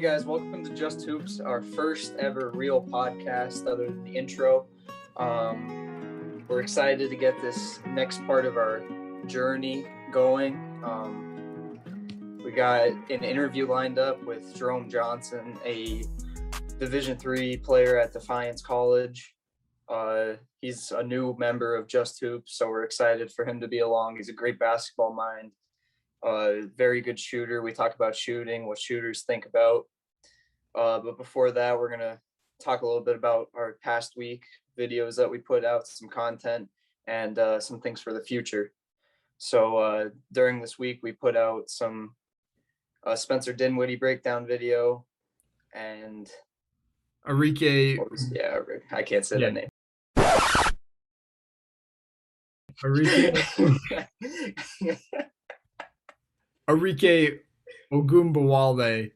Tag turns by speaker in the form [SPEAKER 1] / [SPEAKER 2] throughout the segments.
[SPEAKER 1] guys, welcome to Just Hoops, our first ever real podcast other than the intro. We're excited to get this next part of our journey going. We got an interview lined up with Jerome Johnson, a Division III player at Defiance College. He's a new member of Just Hoops, so we're excited for him to be along. He's a great basketball mind. Very good shooter. We talk about shooting, what shooters think about. But before that, we're going to talk a little bit about our past week videos that we put out, some content, and some things for the future. So during this week, we put out some Spencer Dinwiddie breakdown video and
[SPEAKER 2] Arike.
[SPEAKER 1] I can't say that name.
[SPEAKER 2] Arike Ogunbowale,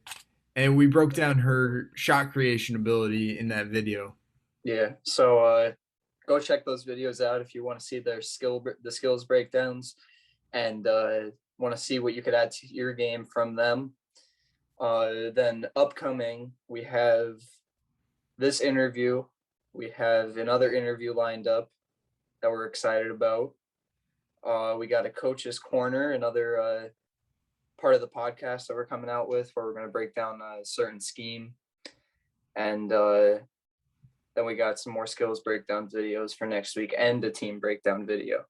[SPEAKER 2] and we broke down her shot creation ability in that video.
[SPEAKER 1] Yeah, so go check those videos out if you want to see the skills breakdowns and want to see what you could add to your game from them. Then upcoming, we have this interview. We have another interview lined up that we're excited about. We got a coach's corner, another part of the podcast that we're coming out with, where we're going to break down a certain scheme. And then we got some more skills breakdown videos for next week and a team breakdown video.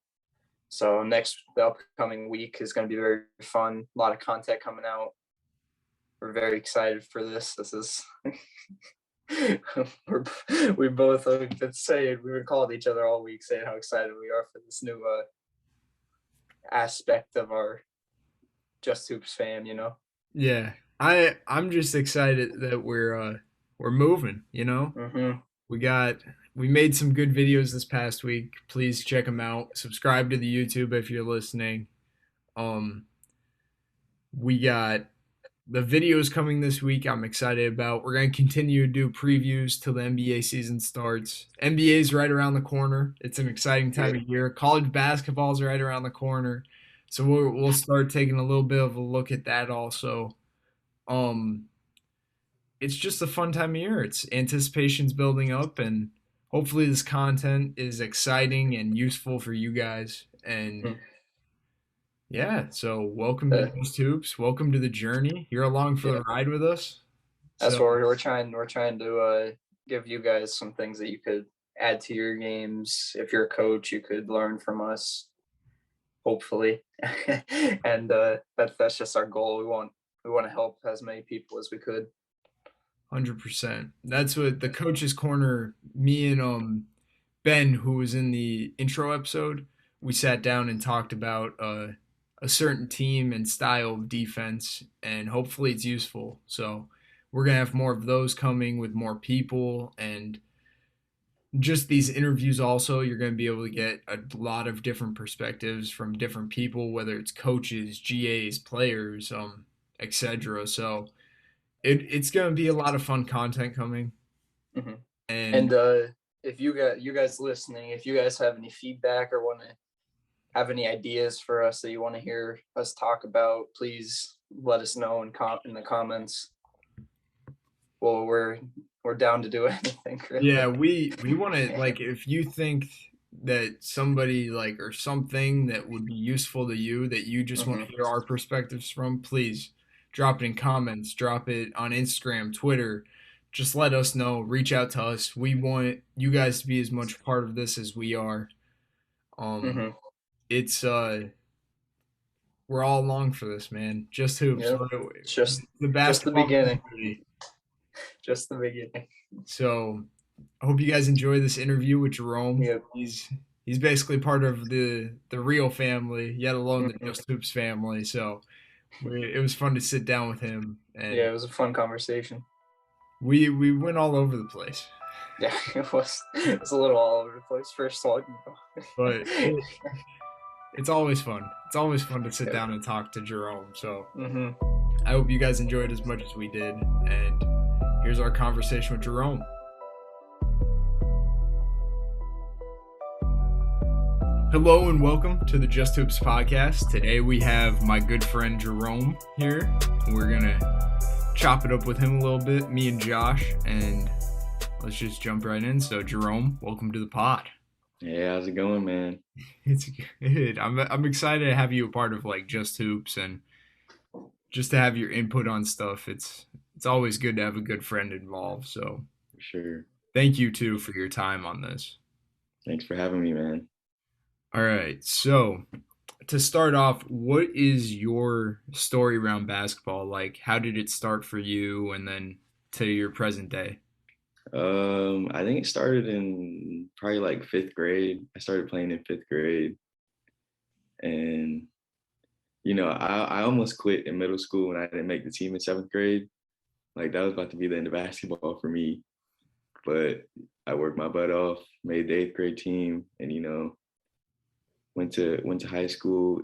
[SPEAKER 1] So the upcoming week is going to be very fun. A lot of content coming out. We're very excited for this. This is we both have been saying, we were calling each other all week saying how excited we are for this new aspect of our Just Hoops fam, you know?
[SPEAKER 2] Yeah, I'm just excited that we're moving, you know?
[SPEAKER 1] Mm-hmm.
[SPEAKER 2] We made some good videos this past week. Please check them out. Subscribe to the YouTube if you're listening. We got the videos coming this week I'm excited about. We're going to continue to do previews till the NBA season starts. NBA's right around the corner. It's an exciting time of year. College basketball's right around the corner. So we'll start taking a little bit of a look at that also. It's just a fun time of year. It's anticipation's building up, and hopefully this content is exciting and useful for you guys. And yeah, so welcome to Just Hoops. Welcome to the journey. You're along for the ride with us.
[SPEAKER 1] That's what we're trying to give you guys some things that you could add to your games. If you're a coach, you could learn from us, hopefully. And that's just our goal. We want to help as many people as we could.
[SPEAKER 2] 100%. That's what the Coach's Corner, me and Ben, who was in the intro episode, we sat down and talked about a certain team and style of defense, and hopefully it's useful. So we're going to have more of those coming with more people, and just these interviews also, you're going to be able to get a lot of different perspectives from different people, whether it's coaches, GAs, players, etc. So it's going to be a lot of fun content coming.
[SPEAKER 1] Mm-hmm. And if you guys listening, if you guys have any feedback or want to have any ideas for us that you want to hear us talk about, please let us know in the comments. Well, we're down to do anything. Really.
[SPEAKER 2] Yeah, we want to, like, if you think that somebody or something that would be useful to you that you just want to hear our perspectives from, please drop it in comments, drop it on Instagram, Twitter. Just let us know. Reach out to us. We want you guys to be as much part of this as we are. It's we're all along for this, man. Just Hoops.
[SPEAKER 1] Yep. Just the beginning. Just the beginning.
[SPEAKER 2] So I hope you guys enjoy this interview with Jerome.
[SPEAKER 1] Yep.
[SPEAKER 2] He's basically part of the real family, yet alone the Just Hoops family. So it was fun to sit down with him. And
[SPEAKER 1] yeah, it was a fun conversation.
[SPEAKER 2] We went all over the place.
[SPEAKER 1] Yeah, it was a little all over the place first one.
[SPEAKER 2] But it's always fun. It's always fun to sit down and talk to Jerome. So I hope you guys enjoyed as much as we did. And here's our conversation with Jerome. Hello and welcome to the Just Hoops podcast. Today we have my good friend Jerome here. We're going to chop it up with him a little bit, me and Josh, and let's just jump right in. So, Jerome, welcome to the pod.
[SPEAKER 3] Hey, how's it going, man?
[SPEAKER 2] It's good. I'm excited to have you a part of like Just Hoops and just to have your input on stuff. It's always good to have a good friend involved. So,
[SPEAKER 3] For sure.
[SPEAKER 2] thank you too for your time on this.
[SPEAKER 3] Thanks for having me, man.
[SPEAKER 2] All right. So, to start off, what is your story around basketball? Like, how did it start for you and then to your present day?
[SPEAKER 3] I think it started in probably like fifth grade. I started playing in fifth grade, and I almost quit in middle school when I didn't make the team in seventh grade. Like that was about to be the end of basketball for me, but I worked my butt off, made the eighth grade team, and went to high school.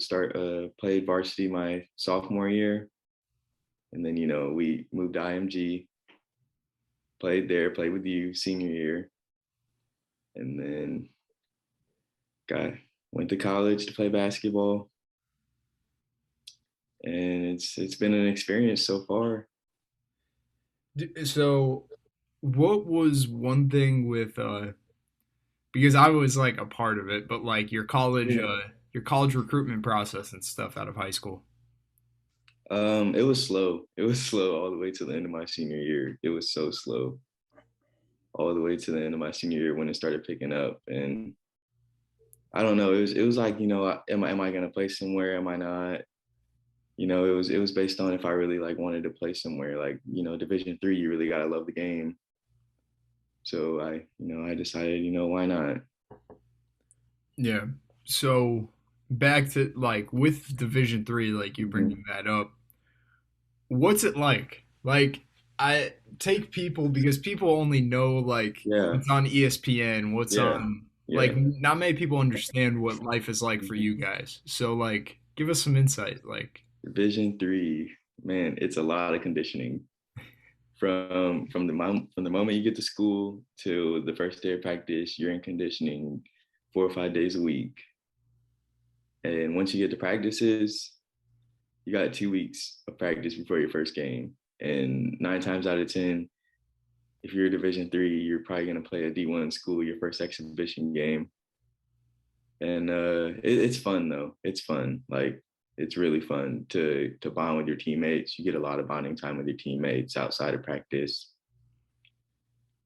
[SPEAKER 3] Played varsity my sophomore year, and then we moved to IMG. Played there, played with you senior year, and then got went to college to play basketball, and it's been an experience so far.
[SPEAKER 2] So, what was one thing with because I was like a part of it, but like your college recruitment process and stuff out of high school.
[SPEAKER 3] It was slow. It was slow all the way to the end of my senior year. It was so slow all the way to the end of my senior year when it started picking up. And I don't know. It was like am I gonna play somewhere? Am I not? It was based on if I really like wanted to play somewhere. Like Division III, you really gotta love the game. So I decided why not.
[SPEAKER 2] Yeah. So back to like with Division 3, like you
[SPEAKER 3] Mhm.
[SPEAKER 2] bringing that up, what's it like? Like I take people because people only know like
[SPEAKER 3] Yeah,
[SPEAKER 2] what's on ESPN, what's
[SPEAKER 3] yeah,
[SPEAKER 2] on like
[SPEAKER 3] yeah.
[SPEAKER 2] not many people understand what life is like for you guys. So like give us some insight. Like
[SPEAKER 3] Division III, man, it's a lot of conditioning from the moment you get to school to the first day of practice. You're in conditioning 4 or 5 days a week, and once you get to practices, you got 2 weeks of practice before your first game. And 9 times out of 10, if you're Division III, you're probably gonna play a D1 school your first exhibition game. And it's fun though. It's fun. Like it's really fun to bond with your teammates. You get a lot of bonding time with your teammates outside of practice,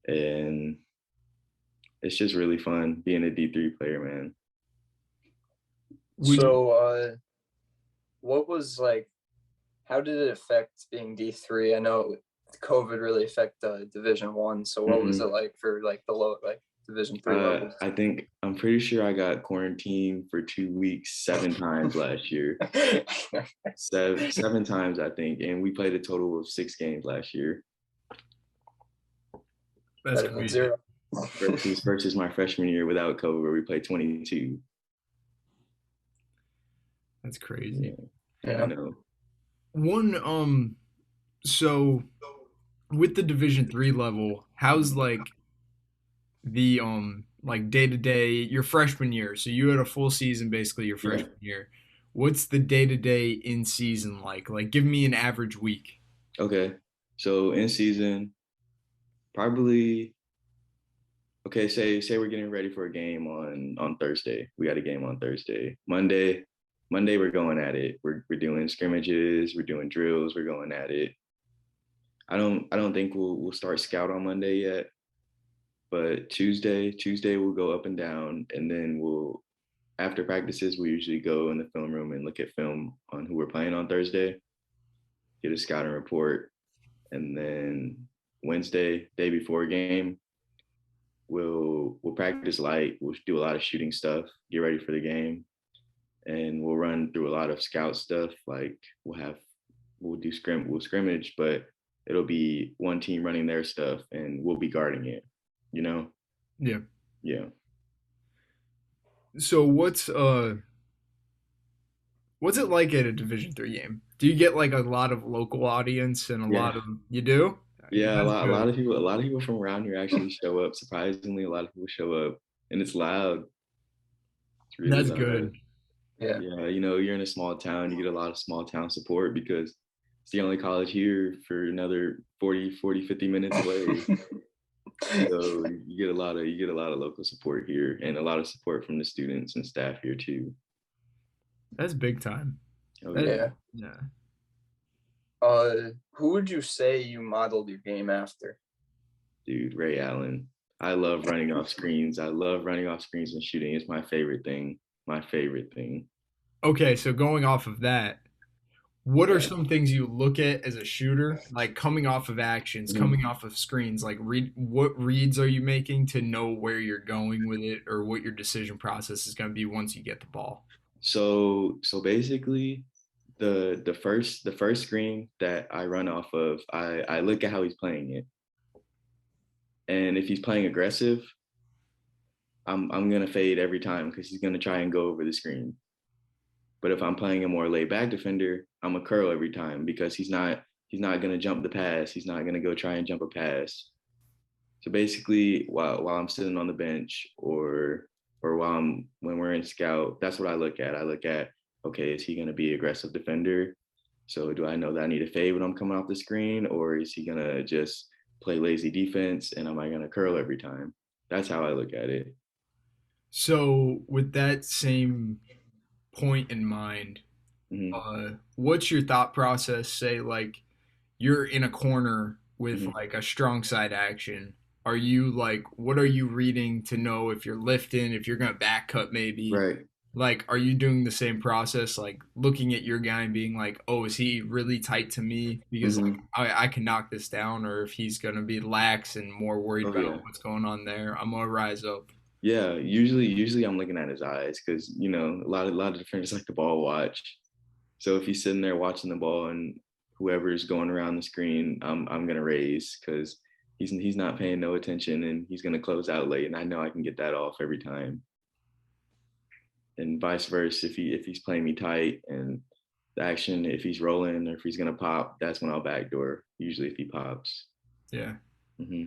[SPEAKER 3] and it's just really fun being a D3 player, man.
[SPEAKER 2] would
[SPEAKER 1] So, what was like? How did it affect being D3? I know COVID really affected Division 1. So, what was it
[SPEAKER 3] Hmm.
[SPEAKER 1] like for like the low like Division 3 levels?
[SPEAKER 3] I'm pretty sure I got quarantined for 2 weeks 7 times last year. Seven times, I think, and we played a total of 6 games last year.
[SPEAKER 2] that's
[SPEAKER 1] Better than
[SPEAKER 2] crazy.
[SPEAKER 1] zero.
[SPEAKER 3] Versus my freshman year without COVID, where we played 22.
[SPEAKER 2] That's crazy.
[SPEAKER 3] Yeah, yeah, I
[SPEAKER 1] Yeah.
[SPEAKER 3] know.
[SPEAKER 2] One so with the Division 3 level, how's the like day to day your freshman year? So you had a full season basically your
[SPEAKER 3] Yeah.
[SPEAKER 2] freshman year. What's the day to day in season like? Like give me an average week.
[SPEAKER 3] Okay. So in season, probably okay. Say we're getting ready for a game on Thursday. We got a game on Thursday. Monday we're going at it. We're doing scrimmages. We're doing drills. We're going at it. I don't think we'll start scout on Monday yet. But Tuesday we'll go up and down, and then we'll after practices we usually go in the film room and look at film on who we're playing on Thursday, get a scouting report, and then Wednesday, day before game, we'll practice light. We'll do a lot of shooting stuff, get ready for the game, and we'll run through a lot of scout stuff. Like we'll scrimmage, but it'll be one team running their stuff, and we'll be guarding it. You know?
[SPEAKER 2] Yeah.
[SPEAKER 3] Yeah.
[SPEAKER 2] So what's it like at a Division 3 game? Do you get like a lot of local audience and a
[SPEAKER 3] Yeah.
[SPEAKER 2] lot of you do?
[SPEAKER 3] Yeah,
[SPEAKER 2] That's good.
[SPEAKER 3] a lot of people from around here actually show up. Surprisingly, a lot of people show up, and it's loud. It's really
[SPEAKER 2] That's
[SPEAKER 3] loud.
[SPEAKER 2] good.
[SPEAKER 1] Yeah.
[SPEAKER 3] Yeah, you're in a small town, you get a lot of small town support because It's the only college here for another 50 minutes away. So you get a lot of local support here and a lot of support from the students and staff here too.
[SPEAKER 2] That's big time.
[SPEAKER 3] Oh
[SPEAKER 2] That,
[SPEAKER 3] yeah.
[SPEAKER 1] Yeah.
[SPEAKER 2] yeah.
[SPEAKER 1] Who would you say you modeled your game after?
[SPEAKER 3] Dude, Ray Allen. I love running off screens. I love running off screens and shooting. It's my favorite thing. My favorite thing.
[SPEAKER 2] Okay, so going off of that, what are
[SPEAKER 3] Yeah.
[SPEAKER 2] some things you look at as a shooter, like coming off of actions,
[SPEAKER 3] Mhm.
[SPEAKER 2] coming off of screens? Like, what reads are you making to know where you're going with it, or what your decision process is going to be once you get the ball?
[SPEAKER 3] So basically the first screen that I run off of, I look at how he's playing it. And if he's playing aggressive, I'm gonna fade every time because he's gonna try and go over the screen. But if I'm playing a more laid back defender, I'm a curl every time because he's not gonna jump the pass. He's not gonna go try and jump a pass. So basically, while I'm sitting on the bench or while I'm when we're in scout, that's what I look at. I look at, okay, is he gonna be aggressive defender? So do I know that I need to fade when I'm coming off the screen, or is he gonna just play lazy defense and am I gonna curl every time? That's how I look at it.
[SPEAKER 2] So, with that same point in mind,
[SPEAKER 3] Hmm.
[SPEAKER 2] what's your thought process? Say, like, you're in a corner with
[SPEAKER 3] Hmm.
[SPEAKER 2] like a strong side action. Are you like, what are you reading to know if you're lifting, if you're going to back cut maybe?
[SPEAKER 3] Right.
[SPEAKER 2] Like, are you doing the same process, like looking at your guy and being like, oh, is he really tight to me? Because like
[SPEAKER 3] Hmm.
[SPEAKER 2] I can knock this down, or if he's going to be lax and more worried
[SPEAKER 3] Oh
[SPEAKER 2] about
[SPEAKER 3] yeah.
[SPEAKER 2] what's going on there, I'm going to rise up.
[SPEAKER 3] Yeah. Usually I'm looking at his eyes because a lot of defenders like the ball watch. So if he's sitting there watching the ball and whoever is going around the screen, I'm gonna raise because he's not paying no attention and he's gonna close out late, and I know I can get that off every time. And vice versa, if he's playing me tight and the action, if he's rolling or if he's gonna pop, that's when I'll backdoor. Usually if he pops.
[SPEAKER 2] Yeah.
[SPEAKER 3] Hmm.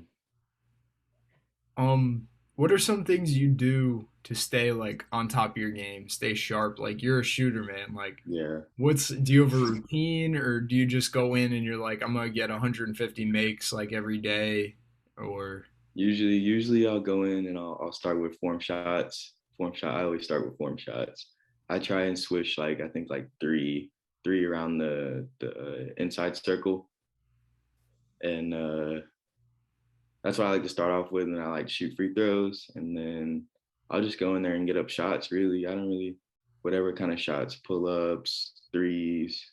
[SPEAKER 2] Um, what are some things you do to stay like on top of your game, stay sharp? Like you're a shooter, man. Like
[SPEAKER 3] Yeah.
[SPEAKER 2] do you have a routine or do you just go in and you're like, I'm gonna get 150 makes like every day? Or
[SPEAKER 3] Usually I'll go in and I'll start with form shots. Form shot. I always start with form shots. I try and swish like I think like three around the inside circle, and that's what I like to start off with. And I like to shoot free throws, and then I'll just go in there and get up shots. Really, I don't really whatever kind of shots, pull ups, threes.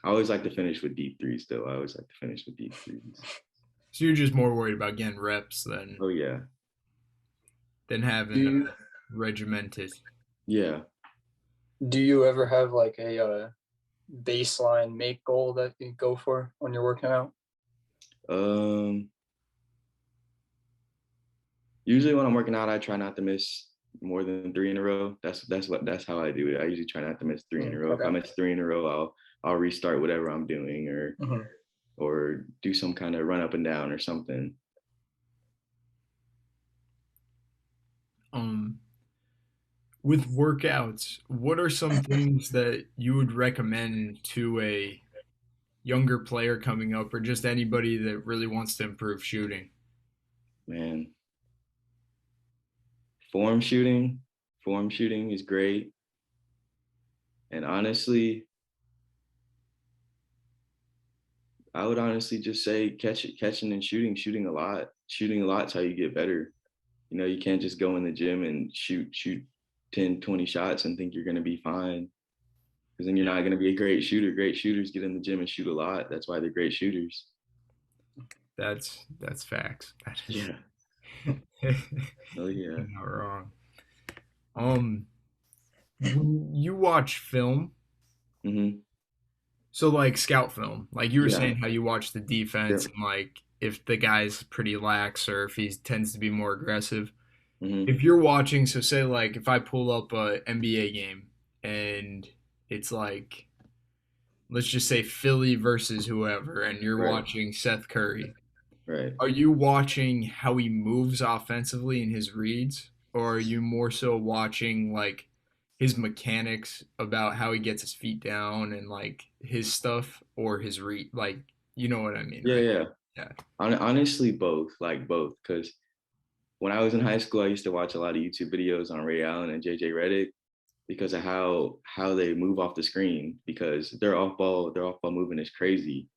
[SPEAKER 3] I always like to finish with deep threes, though. I always like to finish with deep threes.
[SPEAKER 2] so you're just more worried about getting reps
[SPEAKER 3] Oh yeah,
[SPEAKER 2] than
[SPEAKER 1] Do
[SPEAKER 2] having
[SPEAKER 1] you
[SPEAKER 2] regimented.
[SPEAKER 3] yeah.
[SPEAKER 1] do you ever have like a baseline make goal that you go for when you're working out?
[SPEAKER 3] Um, Usually when I'm working out, I try not to miss more than three in a row. That's how I do it. I usually try not to miss three in a row. If I
[SPEAKER 1] Okay.
[SPEAKER 3] miss three in a row, I'll restart whatever I'm doing
[SPEAKER 1] Hmm.
[SPEAKER 3] or do some kind of run up and down or something.
[SPEAKER 2] Um, with workouts, what are some things that you would recommend to a younger player coming up or just anybody that really wants to improve shooting?
[SPEAKER 3] Man, form shooting, form shooting is great. And honestly, I would honestly just say catching and shooting, shooting a lot. Shooting a lot's how you get better. You can't just go in the gym and shoot 10, 20 shots and think you're going to be fine because then you're not going to be a great shooter. Great shooters get in the gym and shoot a lot. That's why they're great shooters.
[SPEAKER 2] That's facts. That is
[SPEAKER 3] Yeah. Oh yeah.
[SPEAKER 2] not wrong. Um, when you watch film,
[SPEAKER 3] Hmm.
[SPEAKER 2] so like scout film, like you were
[SPEAKER 3] Yeah.
[SPEAKER 2] saying how you watch the defense
[SPEAKER 3] Yep.
[SPEAKER 2] and like if the guy's pretty lax or if he tends to be more aggressive.
[SPEAKER 3] Hmm.
[SPEAKER 2] If you're watching, so say like if I pull up a NBA game and it's like let's just say Philly versus whoever and you're
[SPEAKER 3] Right.
[SPEAKER 2] watching Seth Curry.
[SPEAKER 3] Right.
[SPEAKER 2] Are you watching how he moves offensively in his reads or are you more so watching like his mechanics about how he gets his feet down and like his stuff or his like you know what I mean,
[SPEAKER 3] Yeah,
[SPEAKER 2] right?
[SPEAKER 3] yeah.
[SPEAKER 2] Yeah.
[SPEAKER 3] Honestly, both, like both, because when I was in high school, I used to watch a lot of YouTube videos on Ray Allen and JJ Redick because of how they move off the screen, because their off ball movement is crazy.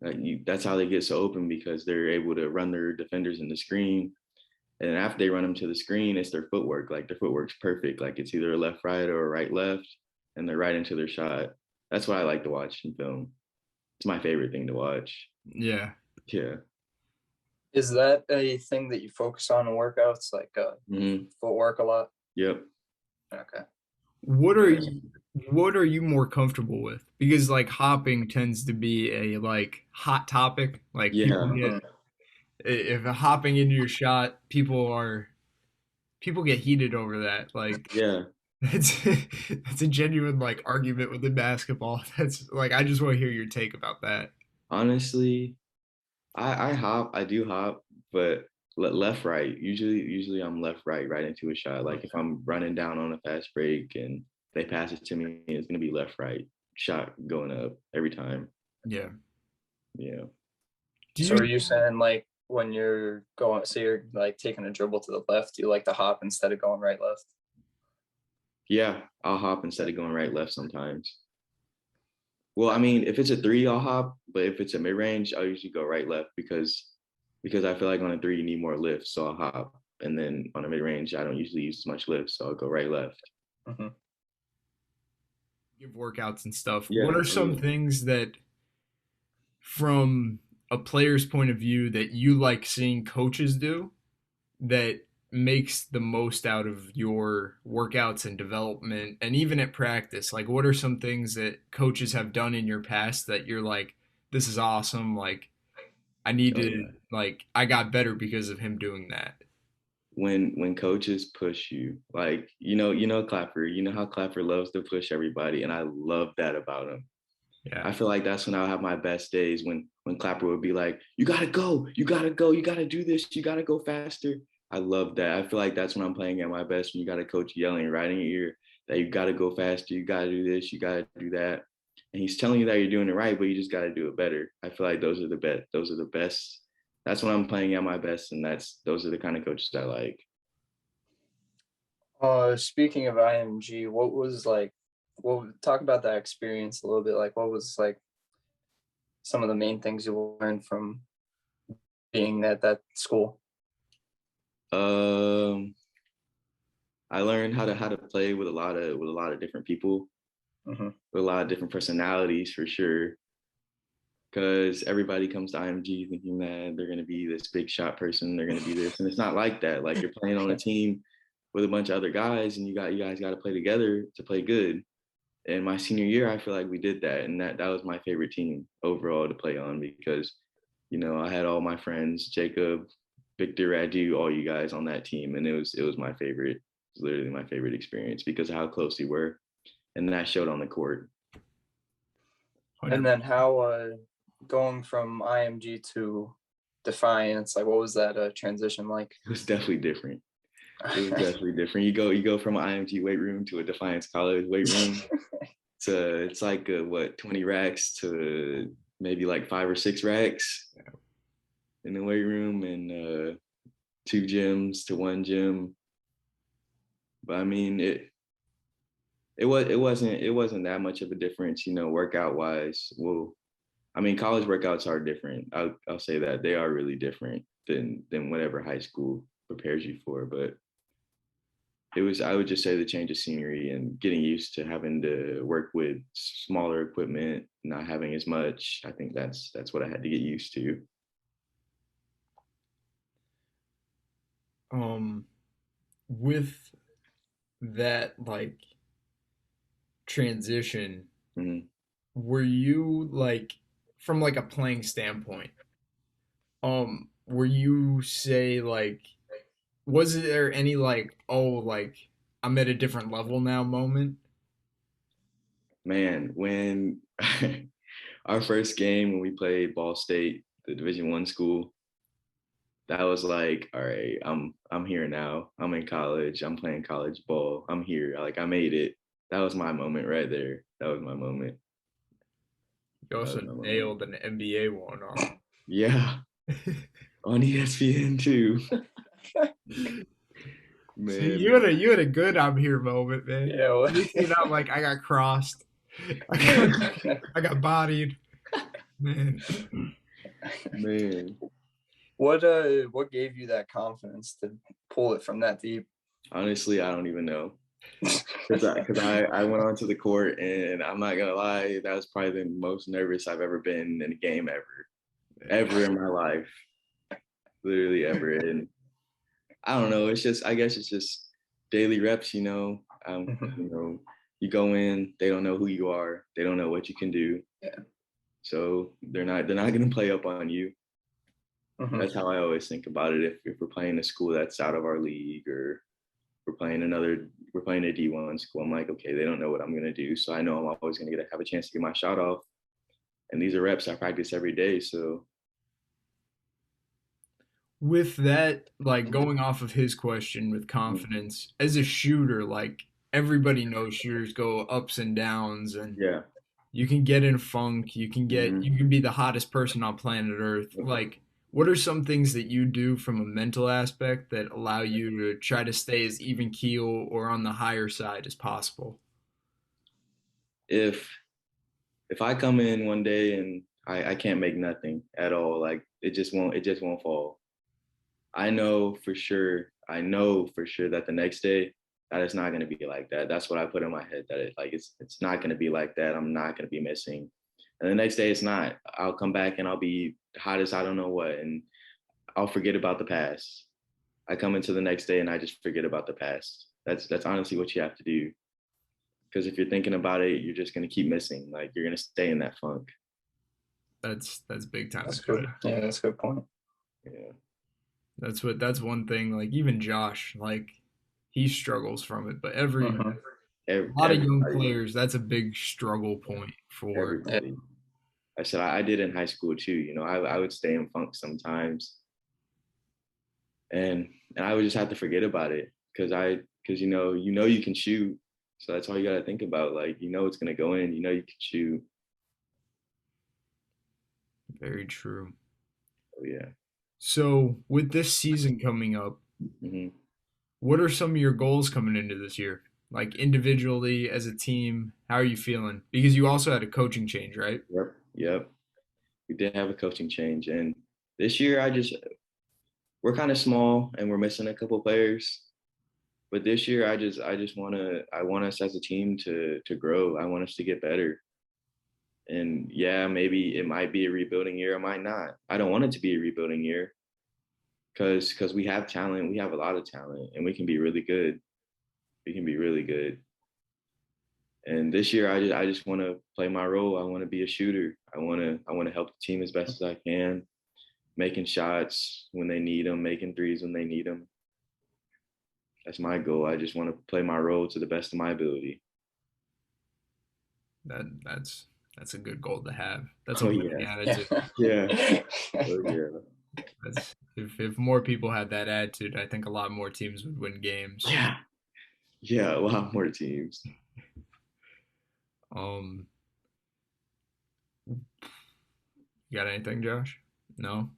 [SPEAKER 3] That's how they get so open, because they're able to run their defenders in the screen. And after they run them to the screen, it's their footwork. Like their footwork's perfect. Like it's either a left right or a right left, and they're right into their shot. That's what I like to watch in film. It's my favorite thing to watch.
[SPEAKER 2] Yeah.
[SPEAKER 3] Yeah.
[SPEAKER 1] Is that a thing that you focus on in workouts, like footwork a lot?
[SPEAKER 3] Yep.
[SPEAKER 1] Okay.
[SPEAKER 2] What are
[SPEAKER 3] Yeah.
[SPEAKER 2] you more comfortable with? Because like hopping tends to be a like hot topic. Like people
[SPEAKER 3] Yeah.
[SPEAKER 2] get if hopping into your shot, people get heated over that. Like
[SPEAKER 3] Yeah.
[SPEAKER 2] that's that's a genuine like argument within basketball. That's like I just want to hear your take about that.
[SPEAKER 3] Honestly, I hop. I do hop, but left right. Usually I'm left right into a shot. Like if I'm running down on a fast break and they pass it to me, it's gonna be left right shot going up every time.
[SPEAKER 2] Yeah.
[SPEAKER 3] Yeah.
[SPEAKER 2] Do
[SPEAKER 1] So
[SPEAKER 2] you
[SPEAKER 1] are you saying like when you're going, so you're like taking a dribble to the left, you like to hop instead of going right left?
[SPEAKER 3] Yeah, I'll hop instead of going right left sometimes. Well, I mean, if it's a three, I'll hop, but if it's a mid range, I'll usually go right left because I feel like on a three you need more lift, so I'll hop. And then on a mid range, I don't usually use as much lift, so I'll go right left.
[SPEAKER 1] Mm-hmm.
[SPEAKER 2] give workouts and stuff? What
[SPEAKER 3] Yeah,
[SPEAKER 2] are
[SPEAKER 3] yeah.
[SPEAKER 2] some things that from a player's point of view that you like seeing coaches do that makes the most out of your workouts and development and even at practice? Like what are some things that coaches have done in your past that you're like, this is awesome, like I need
[SPEAKER 3] Oh
[SPEAKER 2] to
[SPEAKER 3] yeah.
[SPEAKER 2] like I got better because of him doing that.
[SPEAKER 3] When coaches push you, like Clapper, you know how Clapper loves to push everybody, and I love that about him.
[SPEAKER 2] Yeah.
[SPEAKER 3] I feel like that's when I'll have my best days, when Clapper would be like, "You gotta go, you gotta go, you gotta do this, you gotta go faster." I love that. I feel like that's when I'm playing at my best, when you got a coach yelling right in your ear that you gotta go faster, you gotta do this, you gotta do that, and he's telling you that you're doing it right, but you just gotta do it better. I feel like those are the best. Those are the best. That's when I'm playing at my best, and those are the kind of coaches I like.
[SPEAKER 1] Speaking of IMG, what was like, well, talk about that experience a little bit. Like, what was like some of the main things you learned from being at that school?
[SPEAKER 3] Um, I learned how to play with a lot of different people,
[SPEAKER 1] Mm-hmm.
[SPEAKER 3] with a lot of different personalities for sure. Because everybody comes to IMG thinking that they're gonna be this big shot person, they're gonna be this, and it's not like that. Like you're playing on a team with a bunch of other guys, and you guys got to play together to play good. And my senior year, I feel like we did that, and that was my favorite team overall to play on, because I had all my friends, Jacob, Victor, Radu, all you guys on that team, and it was my favorite. It was literally my favorite experience because of how close we were, and that showed on the court.
[SPEAKER 1] And then how going from IMG to Defiance, like what was that transition like?
[SPEAKER 3] It was definitely different. It was definitely different. You go from an IMG weight room to a Defiance College weight room to it's like 20 racks to maybe like 5 or 6 racks in the weight room, and 2 gyms to 1 gym. But I mean it wasn't that much of a difference, workout wise. Well, I mean college workouts are different. I'll say that they are really different than whatever high school prepares you for, but I would just say the change of scenery and getting used to having to work with smaller equipment, not having as much. I think that's what I had to get used to.
[SPEAKER 2] With that like transition,
[SPEAKER 3] Mhm.
[SPEAKER 2] were you like from like a playing standpoint, were you say like was there any like oh like I'm at a different level now moment?
[SPEAKER 3] Man, when our first game when we played Ball State, the Division 1 school, that was like, all right, I'm here now. I'm in college. I'm playing college ball. I'm here. Like I made it. That was my moment right there. That was my moment.
[SPEAKER 2] You
[SPEAKER 3] That
[SPEAKER 2] also
[SPEAKER 3] was my moment.
[SPEAKER 2] nailed an NBA one,
[SPEAKER 3] Yeah,
[SPEAKER 2] huh?
[SPEAKER 3] on ESPN too.
[SPEAKER 2] See,
[SPEAKER 3] Man,
[SPEAKER 2] you had a good I'm here moment, man.
[SPEAKER 1] Yeah.
[SPEAKER 2] You came out like I got crossed. I got bodied. Man.
[SPEAKER 3] man.
[SPEAKER 1] What gave you that confidence to pull it from that deep?
[SPEAKER 3] Honestly, I don't even know. Because I went onto the court and I'm not gonna lie, that was probably the most nervous I've ever been in a game ever in my life, literally ever. And I don't know, it's just I guess it's just daily reps, you know. You know, you go in, they don't know who you are, they don't know what you can do,
[SPEAKER 1] Yeah.
[SPEAKER 3] so they're not gonna play up on you.
[SPEAKER 1] Mhm.
[SPEAKER 3] That's how I always think about it. If we're playing a school that's out of our league or we're playing a D1 school. I'm like, okay, they don't know what I'm gonna do, so I know I'm always gonna have a chance to get my shot off. And these are reps I practice every day, so
[SPEAKER 2] With that, like going off of his question with confidence, as a shooter, like everybody knows shooters go ups and downs and
[SPEAKER 3] yeah.
[SPEAKER 2] you can get in funk,
[SPEAKER 3] Mm-hmm.
[SPEAKER 2] you can be the hottest person on planet Earth. Like what are some things that you do from a mental aspect that allow you to try to stay as even keel or on the higher side as possible?
[SPEAKER 3] If I come in one day and I can't make nothing at all, like it just won't fall. I know for sure that the next day that it's not gonna be like that. That's what I put in my head that it's not gonna be like that. I'm not gonna be missing. And the next day it's not. I'll come back and I'll be hot as I don't know what and I'll forget about the past. I come into the next day and I just forget about the past. That's honestly what you have to do. Because if you're thinking about it, you're just gonna keep missing. Like you're gonna stay in that funk.
[SPEAKER 2] That's big time
[SPEAKER 1] That's
[SPEAKER 2] advice.
[SPEAKER 1] good. Yeah, that's a good point.
[SPEAKER 3] Yeah.
[SPEAKER 2] That's one thing. Like even Josh, like he struggles from it, but every
[SPEAKER 1] Mhm.
[SPEAKER 2] a lot of young
[SPEAKER 3] Everybody,
[SPEAKER 2] players, that's a big struggle point for.
[SPEAKER 1] Yeah.
[SPEAKER 3] everybody. I said I did in high school too. You know, I would stay in funk sometimes, and I would just have to forget about it because you know you can shoot, so that's all you got to think about. Like you know it's gonna go in. You know you can shoot.
[SPEAKER 2] Very true.
[SPEAKER 3] Oh yeah.
[SPEAKER 2] So with this season coming up,
[SPEAKER 3] Hmm.
[SPEAKER 2] what are some of your goals coming into this year? Like individually as a team, how are you feeling? Because you also had a coaching change, right?
[SPEAKER 3] Yep. Yep. We did have a coaching change, and this year we're kind of small and we're missing a couple players. But this year, I want us as a team to grow. I want us to get better. And yeah, maybe it might be a rebuilding year, it might not. I don't want it to be a rebuilding year because we have talent, we have a lot of talent, and we can be really good. We can be really good. And this year, I just want to play my role. I want to be a shooter. I want to help the team as best as I can, making shots when they need them, making threes when they need them. That's my goal. I just want to play my role to the best of my ability.
[SPEAKER 2] That's a good goal to have. That's a
[SPEAKER 3] Oh
[SPEAKER 2] winning
[SPEAKER 3] yeah,
[SPEAKER 2] attitude.
[SPEAKER 3] yeah, oh yeah.
[SPEAKER 2] That's if more people had that attitude, I think a lot more teams would win games.
[SPEAKER 3] Yeah, yeah, a lot more teams.
[SPEAKER 2] Um, you got anything, Josh? No?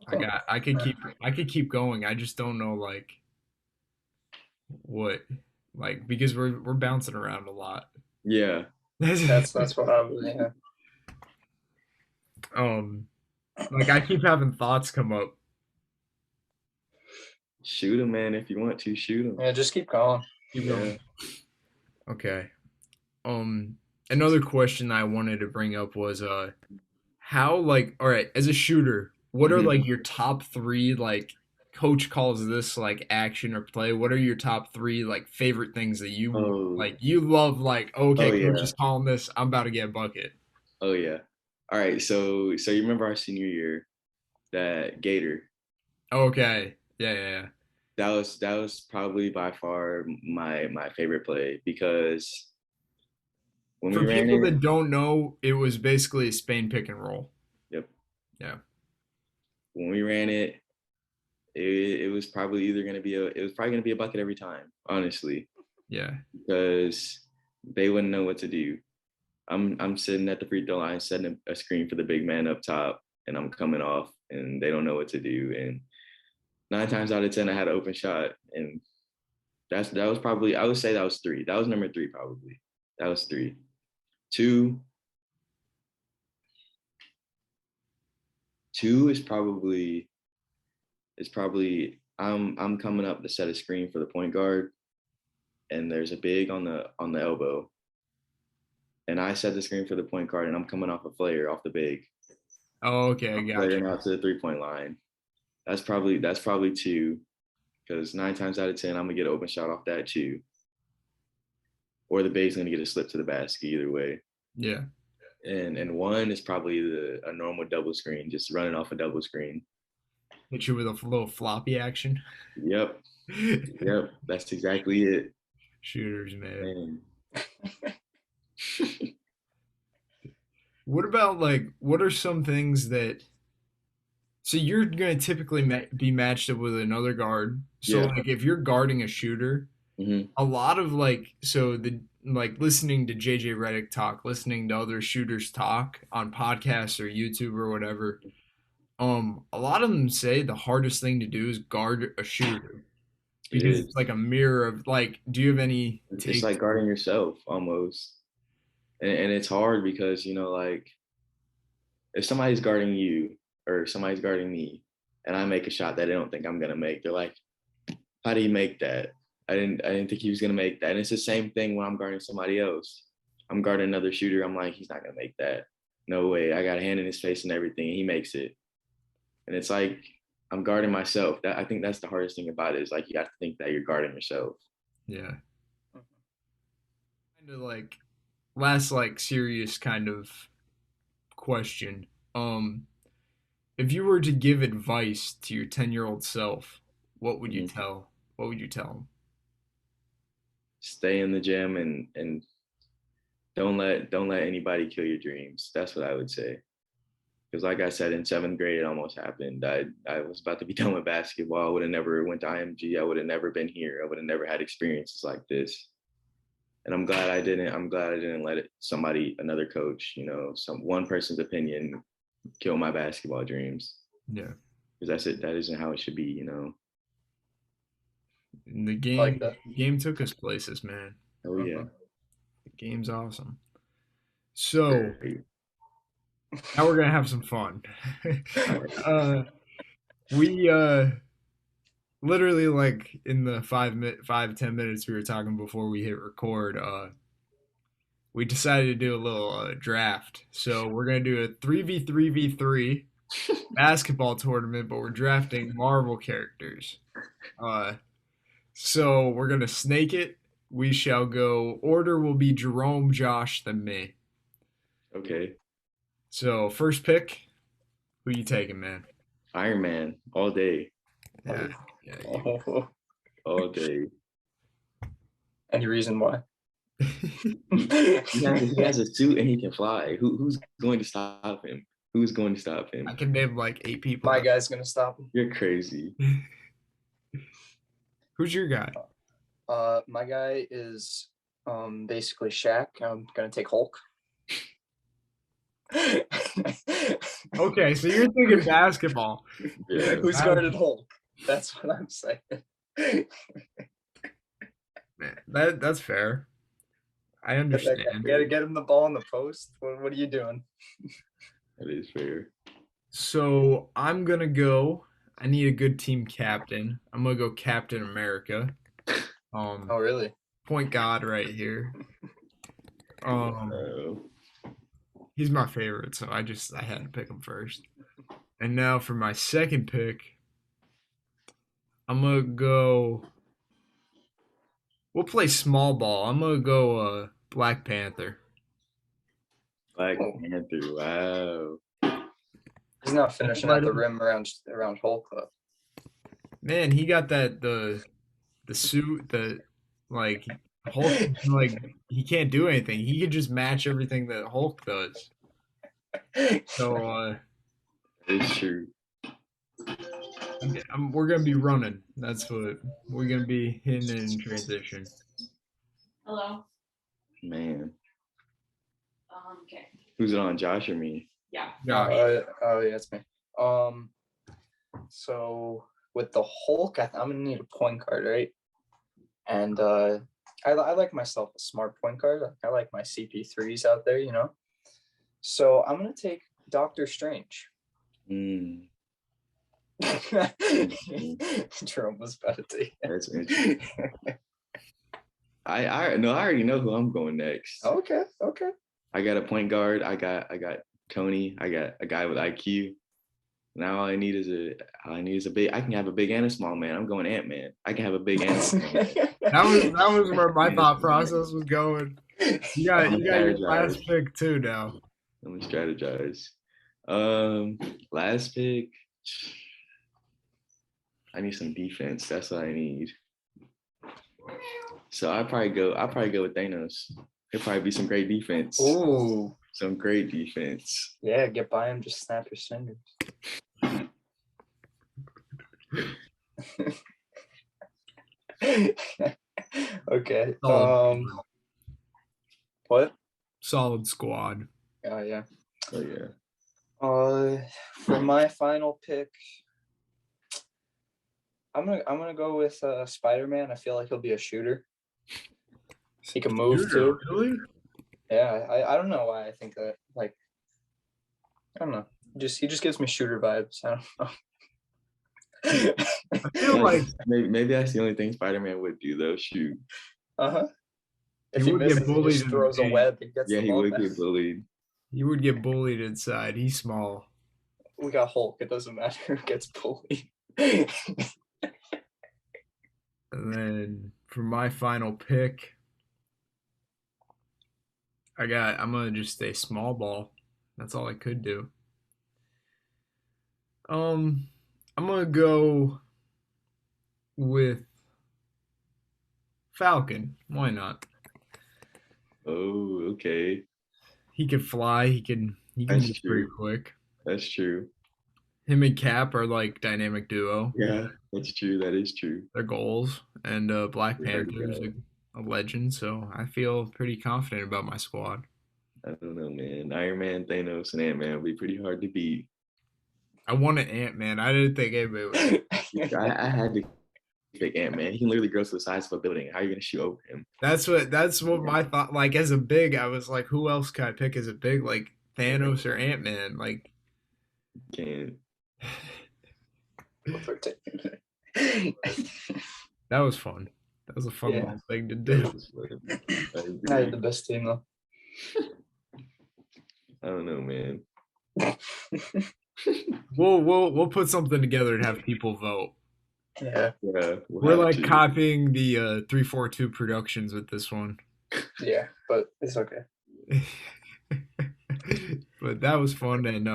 [SPEAKER 2] I could keep going. I just don't know like what like because we're bouncing around a lot.
[SPEAKER 3] Yeah,
[SPEAKER 1] That's what I was. Yeah.
[SPEAKER 2] um like I keep having thoughts come up.
[SPEAKER 3] shoot him, man. If you want to, shoot him.
[SPEAKER 1] Yeah. Just keep going.
[SPEAKER 2] Keep
[SPEAKER 3] Yeah.
[SPEAKER 2] going. Okay. Um another question I wanted to bring up was how like all right, as a shooter, what are
[SPEAKER 3] Hmm.
[SPEAKER 2] like your top 3 like coach calls this like action or play? What are your top 3 like favorite things that
[SPEAKER 3] Oh,
[SPEAKER 2] you love like
[SPEAKER 3] oh
[SPEAKER 2] okay, coach
[SPEAKER 3] yeah,
[SPEAKER 2] is calling this, I'm about to get a bucket.
[SPEAKER 3] oh yeah. All right, so you remember our senior year, that Gator?
[SPEAKER 2] Okay. Yeah, yeah, yeah.
[SPEAKER 3] That was probably by far my favorite play because when we
[SPEAKER 2] For
[SPEAKER 3] ran
[SPEAKER 2] people
[SPEAKER 3] it,
[SPEAKER 2] that don't know, it was basically a Spain pick and roll.
[SPEAKER 3] yep,
[SPEAKER 2] Yeah.
[SPEAKER 3] when we ran it, it was probably gonna be a bucket every time, honestly,
[SPEAKER 2] Yeah.
[SPEAKER 3] because they wouldn't know what to do. I'm sitting at the free throw line, setting a screen for the big man up top, and I'm coming off, and they don't know what to do. And 9 times out of 10, I had an open shot, and that was probably, I would say that was three. That was number three probably. That was three. Two is probably I'm coming up to set a screen for the point guard, and there's a big on the elbow, and I set the screen for the point guard, and I'm coming off a flare off the big.
[SPEAKER 2] Oh, okay, I
[SPEAKER 3] I'm
[SPEAKER 2] got
[SPEAKER 3] flaring
[SPEAKER 2] you.
[SPEAKER 3] out to the 3-point line. That's probably two, because 9 times out of 10, I'm gonna get an open shot off that too, or the big's gonna get a slip to the basket either way.
[SPEAKER 2] Yeah.
[SPEAKER 3] And one is probably a normal double screen, just running off a double screen.
[SPEAKER 2] Hit you with a little floppy action.
[SPEAKER 3] Yep, that's exactly it.
[SPEAKER 2] Shooters, man.
[SPEAKER 3] Man.
[SPEAKER 2] What about like what are some things that so you're going to typically be matched up with another guard. So
[SPEAKER 3] Yeah.
[SPEAKER 2] like if you're guarding a shooter, a lot of like so the like listening to JJ Redick talk, listening to other shooters talk on podcasts or YouTube or whatever, a lot of them say the hardest thing to do is guard a shooter because it's like a mirror of like, do you have any takes?
[SPEAKER 3] It's like guarding yourself almost. And it's hard because, like if somebody's guarding you or somebody's guarding me and I make a shot that they don't think I'm gonna make, they're like, how do you make that? I didn't think he was gonna make that. And it's the same thing when I'm guarding somebody else. I'm guarding another shooter, I'm like, he's not gonna make that. No way. I got a hand in his face and everything, and he makes it. And it's like I'm guarding myself. That I think that's the hardest thing about it, is like you have to think that you're guarding yourself.
[SPEAKER 2] Yeah. Kind of like last like serious kind of question. If you were to give advice to your 10-year-old self, what would you tell? What would you tell him?
[SPEAKER 3] Stay in the gym and don't let anybody kill your dreams. That's what I would say. Because like I said, in 7th grade, it almost happened. I was about to be done with basketball. I would have never went to IMG. I would have never been here. I would have never had experiences like this. And I'm glad I didn't let another coach, one person's opinion kill my basketball dreams.
[SPEAKER 2] Yeah.
[SPEAKER 3] Because that isn't how it should be.
[SPEAKER 2] And the game took us places, man.
[SPEAKER 3] Oh yeah.
[SPEAKER 2] The game's awesome. So now we're gonna have some fun. We literally like in the 5-10 minutes we were talking before we hit record, we decided to do a little draft. So we're gonna do a 3v3v3 basketball tournament, but we're drafting Marvel characters. So we're gonna snake it. We shall go. Order will be Jerome, Josh, then me.
[SPEAKER 3] Okay.
[SPEAKER 2] So first pick, who you taking, man?
[SPEAKER 3] Iron Man all day.
[SPEAKER 2] Yeah.
[SPEAKER 3] All day.
[SPEAKER 1] Any reason why?
[SPEAKER 3] He has a suit and he can fly. Who's going to stop him? Who's going to stop him?
[SPEAKER 2] I can name like 8 people.
[SPEAKER 1] My guy's gonna stop him.
[SPEAKER 3] You're crazy.
[SPEAKER 2] Who's your guy?
[SPEAKER 1] My guy is basically Shaq. I'm gonna take Hulk.
[SPEAKER 2] Okay, so you're thinking basketball.
[SPEAKER 3] Yeah.
[SPEAKER 1] Who's guarded Hulk? That's what I'm saying.
[SPEAKER 2] Man, that's fair. I understand.
[SPEAKER 1] You gotta get him the ball in the post. What are you doing?
[SPEAKER 3] That is fair.
[SPEAKER 2] So I'm gonna go. I need a good team captain. I'm gonna go Captain America.
[SPEAKER 1] Oh really?
[SPEAKER 2] Point guard right here. He's my favorite, so I had to pick him first. And now for my second pick, I'm gonna go. We'll play small ball. I'm gonna go Black Panther.
[SPEAKER 3] Black Panther, wow.
[SPEAKER 1] He's not finishing at the rim around Hulk though.
[SPEAKER 2] Man, he got the suit, the like Hulk, like he can't do anything. He could just match everything that Hulk does. So
[SPEAKER 3] it's true.
[SPEAKER 2] We're gonna be running. That's what we're gonna be hitting in transition.
[SPEAKER 4] Hello.
[SPEAKER 3] Man.
[SPEAKER 4] Okay.
[SPEAKER 3] Who's it on, Josh or me?
[SPEAKER 4] Yeah.
[SPEAKER 2] Josh.
[SPEAKER 1] Oh yeah, it's me. So with the Hulk, I'm gonna need a point guard, right? And I like myself a smart point guard. I like my CP3s out there, you know. So I'm gonna take Doctor Strange.
[SPEAKER 3] Mm,
[SPEAKER 1] Jerome was about to take.
[SPEAKER 3] that's interesting. I already know who I'm going next.
[SPEAKER 1] Okay.
[SPEAKER 3] I got a point guard. I got Tony. I got a guy with IQ. Now all I need is a big. I can have a big and a small man. I'm going Ant-Man. I can have a big and a small man.
[SPEAKER 2] That was where my thought process was going. You got your last pick too now.
[SPEAKER 3] Let me strategize. Last pick. I need some defense. That's what I need. So I'll probably go with Thanos. He'll probably be some great defense.
[SPEAKER 1] Ooh.
[SPEAKER 3] Some great defense.
[SPEAKER 1] Yeah, get by him, just snap your fingers. Okay. What?
[SPEAKER 2] Solid squad.
[SPEAKER 1] Yeah.
[SPEAKER 3] Oh yeah.
[SPEAKER 1] For my final pick, I'm gonna go with Spider-Man. I feel like he'll be a shooter. He can move too.
[SPEAKER 2] Really?
[SPEAKER 1] Yeah, I don't know why I think that. Like, I don't know. He just gives me shooter vibes. I don't know.
[SPEAKER 2] I feel like
[SPEAKER 3] maybe that's the only thing Spider-Man would do though. Shoot.
[SPEAKER 1] If
[SPEAKER 2] He
[SPEAKER 1] he
[SPEAKER 2] would
[SPEAKER 1] misses,
[SPEAKER 2] get
[SPEAKER 1] he
[SPEAKER 2] bullied
[SPEAKER 1] just
[SPEAKER 2] in
[SPEAKER 1] throws
[SPEAKER 2] the
[SPEAKER 1] a
[SPEAKER 2] game.
[SPEAKER 1] web. He gets
[SPEAKER 3] Yeah,
[SPEAKER 1] the
[SPEAKER 3] he
[SPEAKER 1] ball
[SPEAKER 3] would
[SPEAKER 1] back.
[SPEAKER 3] get bullied.
[SPEAKER 2] You would get bullied inside. He's small.
[SPEAKER 1] We got Hulk. It doesn't matter who gets bullied.
[SPEAKER 2] And then for my final pick, I'm gonna just stay small ball. That's all I could do. I'm gonna go with Falcon. Why not?
[SPEAKER 3] Oh, okay.
[SPEAKER 2] He can fly. He can
[SPEAKER 3] That's
[SPEAKER 2] move pretty
[SPEAKER 3] true.
[SPEAKER 2] quick.
[SPEAKER 3] That's true.
[SPEAKER 2] Him and Cap are like dynamic duo.
[SPEAKER 3] Yeah, that's true. That is true.
[SPEAKER 2] They're goals, and Black
[SPEAKER 3] There you
[SPEAKER 2] Panther's
[SPEAKER 3] go.
[SPEAKER 2] a legend. So I feel pretty confident about my squad.
[SPEAKER 3] I don't know, man. Iron Man, Thanos, and Ant-Man would be pretty hard to beat.
[SPEAKER 2] I wanted Ant-Man. I didn't think anybody would.
[SPEAKER 3] I had to pick Ant-Man. He can literally grow to the size of a building. How are you gonna shoot over him?
[SPEAKER 2] That's what my thought. Like as a big, I was like, who else can I pick as a big? Like Thanos or Ant-Man? Like
[SPEAKER 3] Can't.
[SPEAKER 2] that was fun. That was a fun
[SPEAKER 1] Yeah.
[SPEAKER 2] little thing to do.
[SPEAKER 1] I had the best team though.
[SPEAKER 3] I don't know, man.
[SPEAKER 2] We'll put something together and have people vote.
[SPEAKER 1] Yeah.
[SPEAKER 3] Yeah,
[SPEAKER 2] We're like copying the 342 Productions with this one.
[SPEAKER 1] Yeah, but it's okay.
[SPEAKER 2] But that was fun. And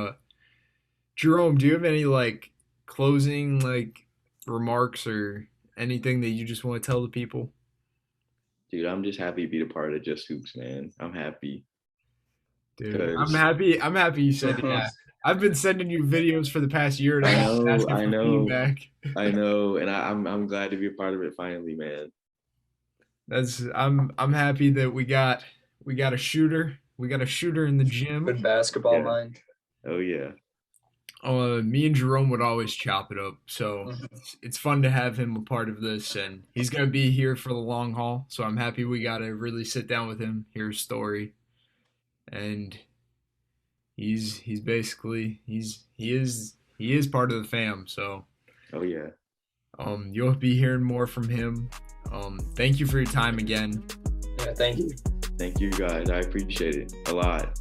[SPEAKER 2] Jerome, do you have any like closing like remarks or anything that you just want to tell the people?
[SPEAKER 3] Dude, I'm just happy to be a part of Just Hoops, man. I'm happy.
[SPEAKER 2] Dude, I'm happy you said that. I've been sending you videos for the past year and a half asking for feedback.
[SPEAKER 3] I know, and I'm glad to be a part of it finally, man.
[SPEAKER 2] I'm happy that we got a shooter. We got a shooter in the gym.
[SPEAKER 1] Good basketball mind.
[SPEAKER 3] Oh yeah.
[SPEAKER 2] Me and Jerome would always chop it up, so it's fun to have him a part of this, and he's gonna be here for the long haul. So I'm happy we got to really sit down with him, hear his story, and he is part of the fam. So
[SPEAKER 3] Oh yeah.
[SPEAKER 2] You'll be hearing more from him. Thank you for your time again.
[SPEAKER 1] Yeah, thank you.
[SPEAKER 3] Thank you guys. I appreciate it a lot.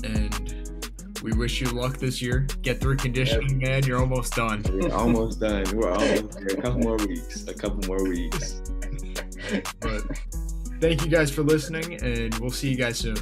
[SPEAKER 2] And we wish you luck this year. Get through conditioning, man. You're almost done.
[SPEAKER 3] We're almost done. We're almost there. A couple more weeks.
[SPEAKER 2] But thank you guys for listening, and we'll see you guys soon.